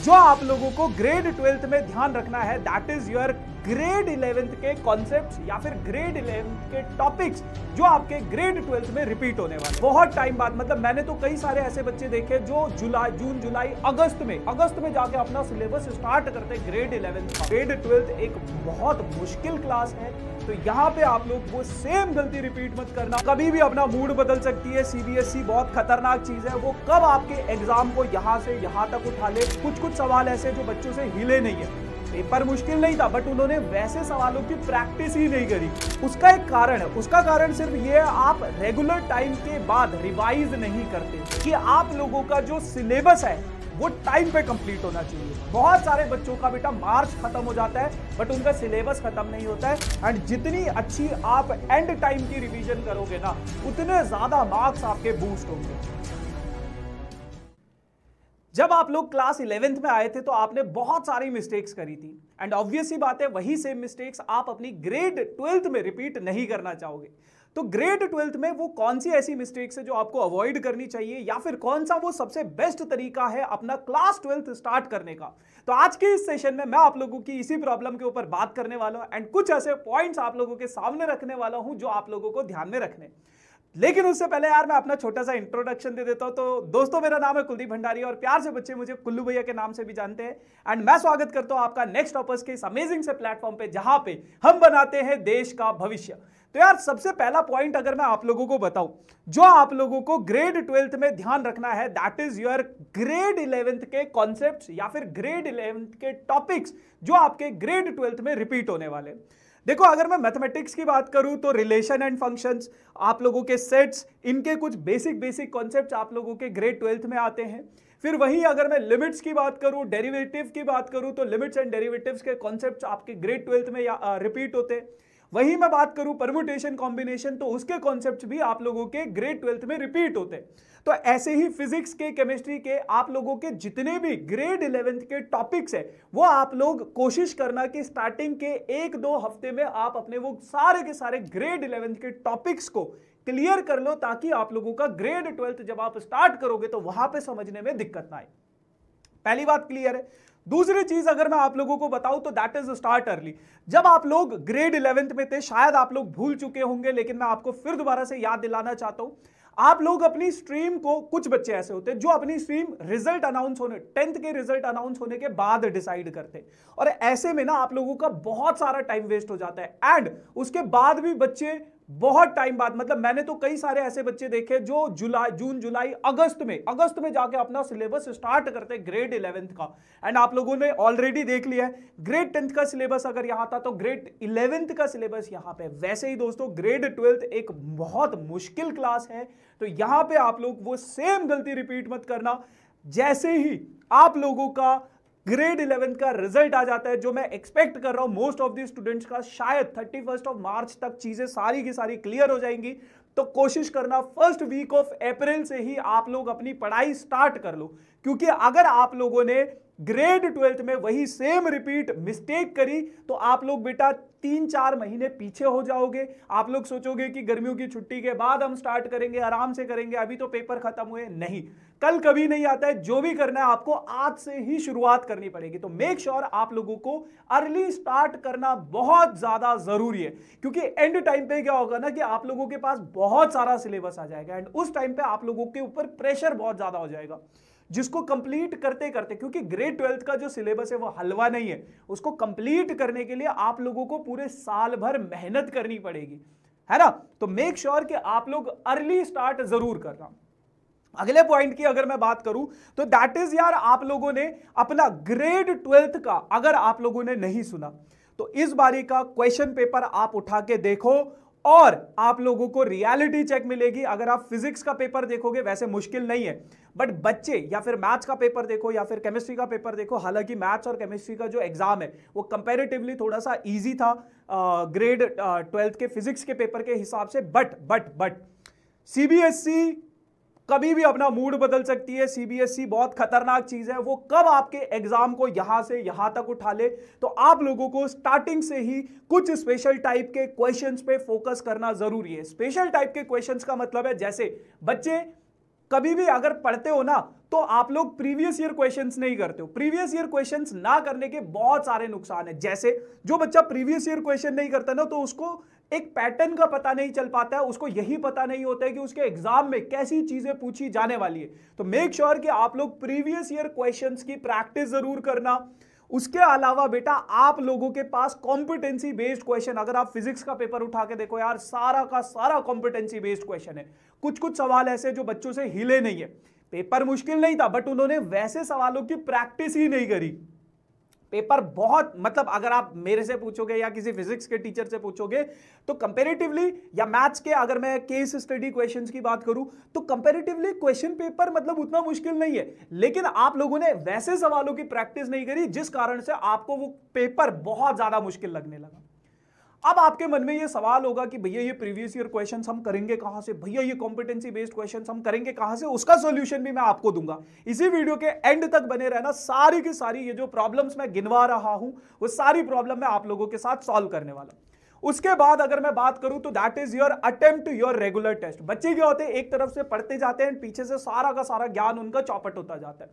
जो आप लोगों को ग्रेड 12th में ध्यान रखना है that is your grade 11th के कॉन्सेप्ट्स या फिर ग्रेड 11th के टॉपिक्स जो आपके ग्रेड 12th में रिपीट होने वाले। बहुत टाइम बाद, मतलब मैंने तो कई सारे ऐसे बच्चे देखे जो जून जुलाई अगस्त में जाके अपना सिलेबस स्टार्ट करते हैं ग्रेड 11th का। ग्रेड 12th एक बहुत मुश्किल क्लास है, तो यहाँ पे आप लोग वो सेम गलती रिपीट मत करना। कभी भी अपना मूड बदल सकती है। सीबीएसई बहुत खतरनाक चीज है, वो कब आपके एग्जाम को यहाँ से यहाँ तक उठा ले। कुछ सवाल ऐसे जो बच्चों से हिले नहीं है। पेपर मुश्किल नहीं था बट उन्होंने वैसे सवालों की प्रैक्टिस ही नहीं करी। उसका एक कारण है, उसका कारण सिर्फ ये है आप रेगुलर टाइम के बाद रिवाइज नहीं करते कि आप लोगों का जो सिलेबस है वो टाइम पे कंप्लीट होना चाहिए। बहुत सारे बच्चों का बेटा मार्च खत्म हो जाता है बट उनका सिलेबस खत्म नहीं होता है। एंड जितनी अच्छी आप एंड टाइम की रिवीजन करोगे ना उतने ज्यादा मार्क्स आपके बूस्ट होंगे। जब आप लोग क्लास 11th में आए थे तो आपने बहुत सारी मिस्टेक्स करी थी एंड ऑब्वियस ही बात है वही सेम मिस्टेक्स आप अपनी ग्रेड 12th में रिपीट नहीं करना चाहोगे। तो ग्रेड 12th में वो कौन सी ऐसी मिस्टेक्स है जो आपको अवॉइड करनी चाहिए या फिर कौन सा वो सबसे बेस्ट तरीका है अपना क्लास 12th स्टार्ट करने का। तो आज के इस सेशन में मैं आप लोगों की इसी प्रॉब्लम के ऊपर बात करने वाला हूं एंड कुछ ऐसे पॉइंट्स आप लोगों के सामने रखने वाला हूं जो आप लोगों को ध्यान में रखने। लेकिन उससे पहले यार मैं अपना छोटा सा इंट्रोडक्शन दे देता हूं। तो दोस्तों मेरा नाम है कुलदीप भंडारी और प्यार से बच्चे मुझे कुल्लू भैया के नाम से भी जानते हैं एंड मैं स्वागत करता हूं आपका नेक्स्ट टॉपर्स के इस अमेजिंग से प्लेटफॉर्म पे जहां पे हम बनाते हैं देश का भविष्य। तो यार सबसे पहला पॉइंट अगर मैं आप लोगों को बताऊं जो आप लोगों को ग्रेड 12th में ध्यान रखना है that is your grade 11th के कॉन्सेप्ट्स या फिर ग्रेड 11th के टॉपिक्स जो आपके ग्रेड 12th में रिपीट होने वाले। देखो अगर मैं मैथमेटिक्स की बात करूं तो रिलेशन एंड फंक्शंस, आप लोगों के सेट्स, इनके कुछ बेसिक कॉन्सेप्ट्स आप लोगों के ग्रेड 12th में आते हैं। फिर वही अगर मैं लिमिट्स की बात करूं, डेरिवेटिव की बात करूं तो लिमिट्स एंड डेरिवेटिव्स के कॉन्सेप्ट्स आपके ग्रेड 12th में रिपीट होते हैं। वही मैं बात करूं परम्यूटेशन कॉम्बिनेशन तो उसके कॉन्सेप्ट्स भी आप लोगों के ग्रेड 12th में रिपीट होते हैं। तो ऐसे ही फिजिक्स के, केमिस्ट्री के, आप लोगों के जितने भी ग्रेड 11th के टॉपिक्स है वो आप लोग कोशिश करना कि स्टार्टिंग के 1-2 हफ्ते में आप अपने वो सारे के सारे ग्रेड 11th के टॉपिक्स को क्लियर कर लो ताकि आप लोगों का ग्रेड 12th जब आप स्टार्ट करोगे तो वहां पे समझने में दिक्कत ना आए। पहली बात क्लियर है। दूसरी चीज अगर मैं आप लोगों को बताऊं तो दैट इज स्टार्ट अर्ली। जब आप लोग ग्रेड 11th में थे शायद आप लोग भूल चुके होंगे लेकिन मैं आपको फिर दोबारा से याद दिलाना चाहता हूं। आप लोग अपनी स्ट्रीम को, कुछ बच्चे ऐसे होते हैं जो अपनी स्ट्रीम रिजल्ट अनाउंस होने, 10th के रिजल्ट अनाउंस होने के बाद डिसाइड करते हैं और ऐसे में ना आप लोगों का बहुत सारा टाइम वेस्ट हो जाता है एंड उसके बाद भी बच्चे बहुत टाइम बाद, मतलब मैंने तो कई सारे ऐसे बच्चे देखे जो जून जुलाई अगस्त में जाके अपना सिलेबस स्टार्ट करते ग्रेड 11th का। एंड आप लोगों ने ऑलरेडी देख लिया है ग्रेड 10th का सिलेबस अगर यहां था तो ग्रेड 11th का सिलेबस यहां पे। वैसे ही दोस्तों ग्रेड 12th एक बहुत मुश्किल क्लास है, तो यहां पे आप लोग वो सेम गलती रिपीट मत करना। जैसे ही आप लोगों का ग्रेड 11th का रिजल्ट आ जाता है, जो मैं एक्सपेक्ट कर रहा हूं मोस्ट ऑफ द स्टूडेंट्स का शायद 31 मार्च तक चीजें सारी की सारी क्लियर हो जाएंगी, तो कोशिश करना फर्स्ट वीक ऑफ अप्रैल से ही आप लोग अपनी पढ़ाई स्टार्ट कर लो। क्योंकि अगर आप लोगों ने ग्रेड 12th में वही सेम रिपीट मिस्टेक करी तो आप लोग बेटा 3-4 महीने पीछे हो जाओगे। आप लोग सोचोगे कि गर्मियों की छुट्टी के बाद हम स्टार्ट करेंगे, आराम से करेंगे, अभी तो पेपर खत्म हुए। नहीं, कल कभी नहीं आता है। जो भी करना है आपको आज से ही शुरुआत करनी पड़ेगी। तो मेक श्योर आप लोगों को अर्ली स्टार्ट करना बहुत ज्यादा जरूरी है क्योंकि एंड टाइम पे क्या होगा ना कि आप लोगों के पास बहुत सारा सिलेबस आ जाएगा एंड उस टाइम पे आप लोगों के ऊपर प्रेशर बहुत ज्यादा हो जाएगा जिसको कंप्लीट करते करते, क्योंकि ग्रेड 12th का जो सिलेबस है वो हलवा नहीं है, उसको कंप्लीट करने के लिए आप लोगों को पूरे साल भर मेहनत करनी पड़ेगी, है ना। तो मेक श्योर कि आप लोग अर्ली स्टार्ट जरूर करना। अगले पॉइंट की अगर मैं बात करूं तो दैट इज यार आप लोगों ने अपना ग्रेड 12th का अगर आप लोगों ने नहीं सुना तो इस बारी का क्वेश्चन पेपर आप उठा के देखो और आप लोगों को रियलिटी चेक मिलेगी। अगर आप फिजिक्स का पेपर देखोगे वैसे मुश्किल नहीं है बट बच्चे या फिर मैथ्स का पेपर देखो या फिर केमिस्ट्री का पेपर देखो, हालांकि मैथ्स और केमिस्ट्री का जो एग्जाम है वो कंपैरेटिवली थोड़ा सा इजी था ग्रेड 12th के फिजिक्स के पेपर के हिसाब से। बट सीबीएसई कभी भी अपना मूड बदल सकती है। सीबीएसई बहुत खतरनाक चीज है, वो कब आपके एग्जाम को यहां से यहां तक उठा ले। तो आप लोगों को स्टार्टिंग से ही कुछ स्पेशल टाइप के क्वेश्चंस पे फोकस करना जरूरी है। स्पेशल टाइप के क्वेश्चंस का मतलब है जैसे बच्चे कभी भी अगर पढ़ते हो ना तो आप लोग प्रीवियस ईयर क्वेश्चंस नहीं करते हो। प्रीवियस ईयर क्वेश्चंस ना करने के बहुत सारे नुकसान है। जैसे जो बच्चा प्रीवियस ईयर क्वेश्चन नहीं करता ना, तो उसको एक पैटर्न का पता नहीं चल पाता है, उसको यही पता नहीं होता है कि उसके एग्जाम में कैसी चीजें पूछी जाने वाली है। तो मेक श्योर कि आप लोग प्रीवियस ईयर क्वेश्चंस की प्रैक्टिस जरूर करना। उसके अलावा बेटा आप लोगों के पास कॉम्पिटेंसी बेस्ड क्वेश्चन, अगर आप फिजिक्स का पेपर उठा के देखो यार, सारा का सारा कॉम्पिटेंसी बेस्ड क्वेश्चन है। कुछ कुछ सवाल ऐसे जो बच्चों से हिले नहीं है। पेपर मुश्किल नहीं था, बट उन्होंने वैसे सवालों की प्रैक्टिस ही नहीं करी। पेपर बहुत, मतलब अगर आप मेरे से पूछोगे या किसी फिजिक्स के टीचर से पूछोगे तो कंपैरेटिवली, या मैथ्स के अगर मैं केस स्टडी क्वेश्चंस की बात करूं तो कंपैरेटिवली क्वेश्चन पेपर मतलब उतना मुश्किल नहीं है। लेकिन आप लोगों ने वैसे सवालों की प्रैक्टिस नहीं करी, जिस कारण से आपको वो पेपर बहुत ज्यादा मुश्किल लगने लगा। अब आपके मन में ये सवाल होगा कि भैया ये प्रीवियस ईयर क्वेश्चंस हम करेंगे कहां से, भैया ये कॉम्पिटेंसी बेस्ड क्वेश्चंस हम करेंगे कहां से। उसका सॉल्यूशन भी मैं आपको दूंगा। इसी वीडियो के एंड तक बने रहना। सारी की सारी ये जो प्रॉब्लम्स मैं गिनवा रहा हूं वो सारी प्रॉब्लम मैं आप लोगों के साथ सॉल्व करने वाला। उसके बाद अगर मैं बात करूं तो that is your attempt your regular test. बच्चे क्या होते हैं, एक तरफ से पढ़ते जाते हैं, पीछे से सारा का सारा ज्ञान उनका चौपट होता जाता है।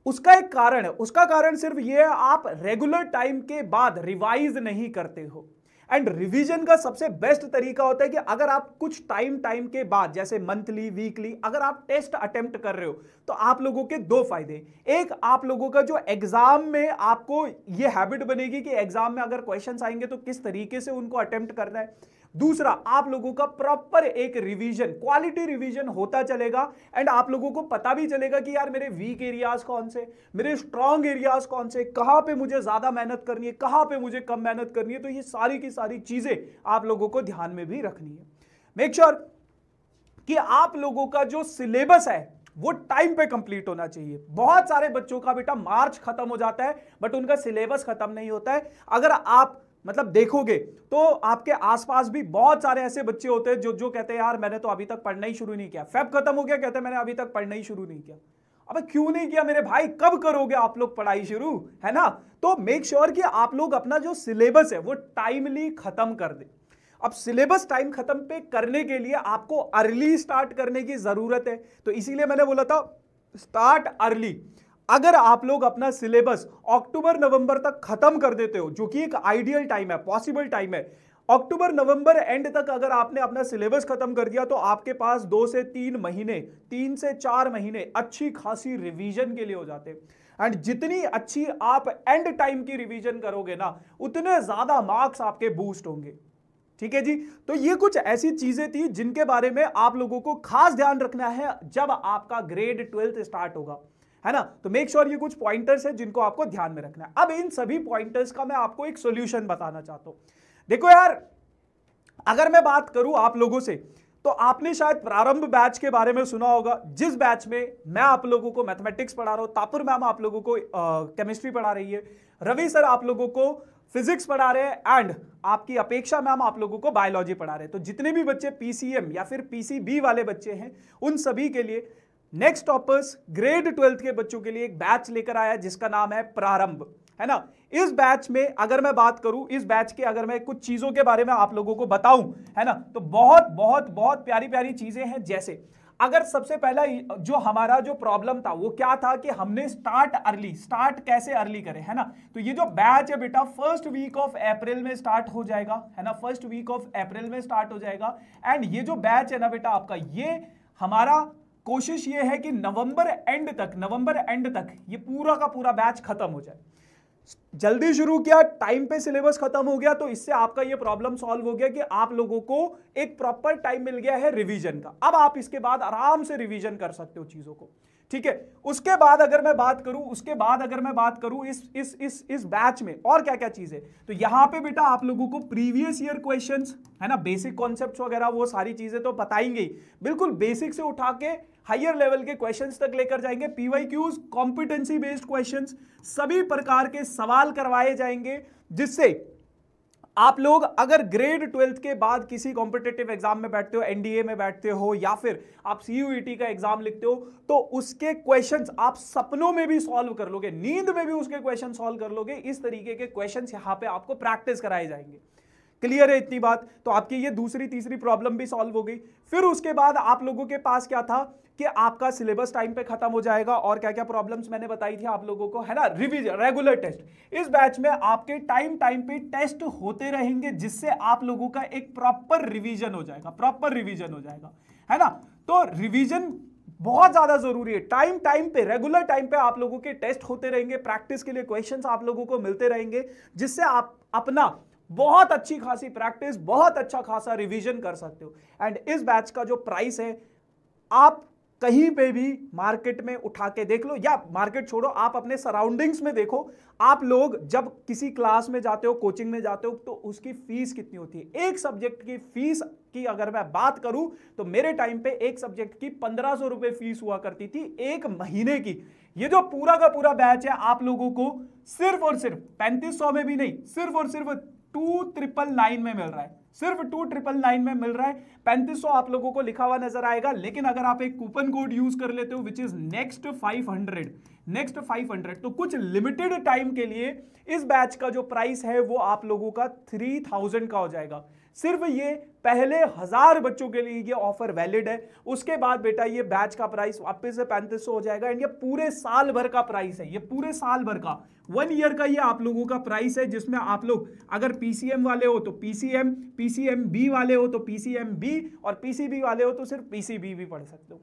उसका एक कारण है, उसका कारण सिर्फ ये है, आप रेगुलर टाइम के बाद रिवाइज नहीं करते हो। एंड रिवीजन का सबसे बेस्ट तरीका होता है कि अगर आप कुछ टाइम के बाद, जैसे मंथली, वीकली, अगर आप टेस्ट अटेम्प्ट कर रहे हो तो आप लोगों के दो फायदे। एक, आप लोगों का जो एग्जाम में आपको ये हैबिट बनेगी कि एग्जाम में अगर क्वेश्चंस आएंगे तो किस तरीके से उनको अटेम्प्ट करना है। दूसरा, आप लोगों का प्रॉपर एक रिवीजन, क्वालिटी रिवीजन होता चलेगा। एंड आप लोगों को पता भी चलेगा कि यार मेरे वीक एरियाज कौन से, मेरे स्ट्रांग एरियाज कौन से, कहां पे मुझे ज्यादा मेहनत करनी है, कहां पे मुझे कम मेहनत करनी है। तो ये सारी की सारी चीजें आप लोगों को ध्यान में भी रखनी है। मेक श्योर कि आप लोगों का जो सिलेबस है वो टाइम पे कंप्लीट होना चाहिए। बहुत सारे बच्चों का बेटा मार्च खत्म हो जाता है बट उनका सिलेबस खत्म नहीं होता है। अगर आप मतलब देखोगे तो आपके आसपास भी बहुत सारे ऐसे बच्चे होते हैं जो कहते हैं यार मैंने तो अभी तक पढ़ना ही शुरू नहीं किया, फेब खत्म हो गया, कहते हैं मैंने अभी तक पढ़ना ही शुरू नहीं किया। अबे क्यों नहीं किया मेरे भाई, कब करोगे आप लोग पढ़ाई शुरू, है ना। तो मेक श्योर कि आप लोग अपना जो सिलेबस है वो टाइमली खत्म कर दे। अब सिलेबस टाइम खत्म पे करने के लिए आपको अर्ली स्टार्ट करने की जरूरत है। तो इसीलिए मैंने बोला था स्टार्ट अर्ली। अगर आप लोग अपना सिलेबस अक्टूबर नवंबर तक खत्म कर देते हो, जो कि एक आइडियल टाइम है, पॉसिबल टाइम है, अक्टूबर नवंबर एंड तक अगर आपने अपना सिलेबस खत्म कर दिया तो आपके पास 2 से 3 महीने, 3 से 4 महीने अच्छी खासी रिवीजन के लिए हो जाते हैं। एंड जितनी अच्छी आप एंड टाइम की रिवीजन करोगे ना, उतने ज्यादा मार्क्स आपके बूस्ट होंगे। ठीक है जी। तो ये कुछ ऐसी चीजें थी जिनके बारे में आप लोगों को खास ध्यान रखना है जब आपका ग्रेड 12th स्टार्ट होगा, है ना। तो मेक श्योर ये कुछ पॉइंटर्स है जिनको आपको ध्यान में रखना है। अब इन सभी पॉइंटर्स का मैं आपको एक सॉल्यूशन बताना चाहता हूं। देखो यार, अगर मैं बात करूं आप लोगों से, तो आपने शायद प्रारंभ बैच के बारे में सुना होगा, जिस बैच में मैं आप लोगों को मैथमेटिक्स पढ़ा रहा हूं, तापुर मैम आप लोगों को केमिस्ट्री पढ़ा रही है, रवि सर आप लोगों को फिजिक्स पढ़ा रहे हैं, एंड आपकी अपेक्षा मैम आप लोगों को बायोलॉजी पढ़ा रहे हैं। तो जितने भी बच्चे पीसीएम या फिर पीसीबी वाले बच्चे हैं, उन सभी के लिए नेक्स्ट टॉपर्स ग्रेड 12th के बच्चों के लिए एक बैच लेकर आया जिसका नाम है प्रारंभ, है ना। इस बैच में अगर मैं बात करूं, इस बैच के अगर मैं कुछ चीजों के बारे में आप लोगों को बताऊं, है ना, तो बहुत बहुत बहुत प्यारी प्यारी चीजें हैं। जैसे अगर सबसे पहला जो हमारा जो प्रॉब्लम था वो क्या था कि हमने स्टार्ट अर्ली, स्टार्ट कैसे अर्ली करें, है ना। तो ये जो बैच है बेटा फर्स्ट वीक ऑफ अप्रैल में स्टार्ट हो जाएगा, है ना, फर्स्ट वीक ऑफ अप्रैल में स्टार्ट हो जाएगा। एंड ये जो बैच है ना बेटा आपका, ये हमारा कोशिश ये है कि नवंबर एंड तक ये पूरा का पूरा बैच खत्म हो जाए। जल्दी शुरू किया, टाइम पे सिलेबस खत्म हो गया, तो इससे आपका ये प्रॉब्लम सॉल्व हो गया कि आप लोगों को एक प्रॉपर टाइम मिल गया है रिवीजन का। अब आप इसके बाद आराम से रिवीजन कर सकते हो चीजों को, ठीक है। उसके बाद अगर मैं बात करूं इस बैच में और क्या क्या चीज है, तो यहां पे बेटा आप लोगों को प्रीवियस ईयर क्वेश्चंस, है ना, बेसिक कॉन्सेप्ट्स वगैरह वो सारी चीजें तो बताएंगे, बिल्कुल बेसिक से उठा के हायर लेवल के क्वेश्चंस तक लेकर जाएंगे। पीवाईक्यूज, कॉम्पिटेंसी बेस्ड क्वेश्चंस, सभी प्रकार के सवाल करवाए जाएंगे, जिससे आप लोग अगर ग्रेड 12th के बाद किसी कॉम्पिटिटिव एग्जाम में बैठते हो, एनडीए में बैठते हो, या फिर आप सीयूईटी का एग्जाम लिखते हो, तो उसके क्वेश्चंस आप सपनों में भी सॉल्व कर लोगे, नींद में भी उसके क्वेश्चन सॉल्व कर लोगे। इस तरीके के क्वेश्चंस यहां पे आपको प्रैक्टिस कराए जाएंगे। क्लियर है इतनी बात? तो आपकी ये दूसरी तीसरी प्रॉब्लम भी सॉल्व हो गई। फिर उसके बाद आप लोगों के पास क्या था कि आपका सिलेबस टाइम पे खत्म हो जाएगा और क्या क्या प्रॉब्लम्स मैंने बताई थी आप लोगों को, है ना, रिवीजन, रेगुलर टेस्ट। इस बैच में आपके टाइम टाइम पे टेस्ट होते रहेंगे जिससे आप लोगों का एक प्रॉपर रिवीजन हो जाएगा, प्रॉपर रिवीजन हो जाएगा, है ना। तो रिवीजन बहुत ज्यादा जरूरी है। टाइम टाइम पे, रेगुलर टाइम पे आप लोगों के टेस्ट होते रहेंगे, प्रैक्टिस के लिए क्वेश्चंस आप लोगों को मिलते रहेंगे, जिससे आप अपना बहुत अच्छी खासी प्रैक्टिस, बहुत अच्छा खासा रिवीजन कर सकते हो। एंड इस बैच का जो प्राइस है, आप कहीं पे भी मार्केट में उठा के देख लो, या मार्केट छोड़ो, आप अपने सराउंडिंग्स में देखो, आप लोग जब किसी क्लास में जाते हो, कोचिंग में जाते हो, तो उसकी फीस कितनी होती है। एक सब्जेक्ट की फीस की अगर मैं बात करूं तो मेरे टाइम पे एक सब्जेक्ट की 1500 रुपए फीस हुआ करती थी एक महीने की। ये जो पूरा का पूरा बैच है आप लोगों को सिर्फ और सिर्फ 3500 में भी नहीं, सिर्फ और सिर्फ 2999 में मिल रहा है, सिर्फ 2999 में मिल रहा है। 3500 आप लोगों को लिखा हुआ नजर आएगा, लेकिन अगर आप एक कूपन कोड यूज कर लेते हो विच इज नेक्स्ट 500, तो कुछ लिमिटेड टाइम के लिए इस बैच का जो प्राइस है वो आप लोगों का 3000 का हो जाएगा। सिर्फ ये पहले 1000 बच्चों के लिए ये ऑफर वैलिड है, उसके बाद बेटा ये बैच का प्राइस वापस से 3500 हो जाएगा। एंड ये पूरे साल भर का प्राइस है, ये पूरे साल भर का 1 ईयर का ये आप लोगों का प्राइस है, जिसमें आप लोग अगर पीसीएम वाले हो तो पीसीएम, पीसीएमबी वाले हो तो पीसीएमबी, और पीसीबी वाले हो तो सिर्फ पीसीबी भी पढ़ सकते हो।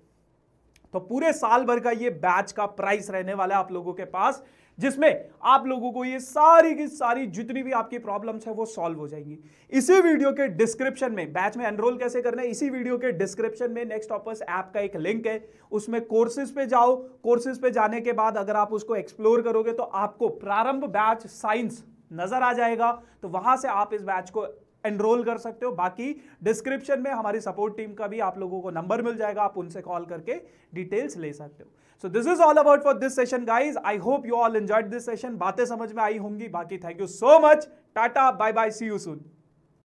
तो पूरे साल भर का ये बैच का प्राइस रहने वाला है आप लोगों के पास, जिसमें आप लोगों को ये सारी की सारी जितनी भी आपकी प्रॉब्लम्स है वो सॉल्व हो जाएंगी। इसी वीडियो के डिस्क्रिप्शन में बैच में एनरोल कैसे करना है, इसी वीडियो के डिस्क्रिप्शन में नेक्स्ट टॉपर्स ऐप का एक लिंक है, उसमें कोर्सेज पे जाओ। कोर्सेज पे जाने के बाद अगर आप उसको एक्सप्लोर करोगे तो आपको प्रारंभ बैच साइंस नजर आ जाएगा, तो वहां से आप इस बैच को एनरोल कर सकते हो। बाकी डिस्क्रिप्शन में हमारी सपोर्ट टीम का भी आप लोगों को नंबर मिल जाएगा, आप उनसे कॉल करके डिटेल्स ले सकते हो। So this is all about for this session guys. I hope you all enjoyed this session. बातें समझ में आई होंगी। बाकी thank you so much, tata, bye bye, see you soon.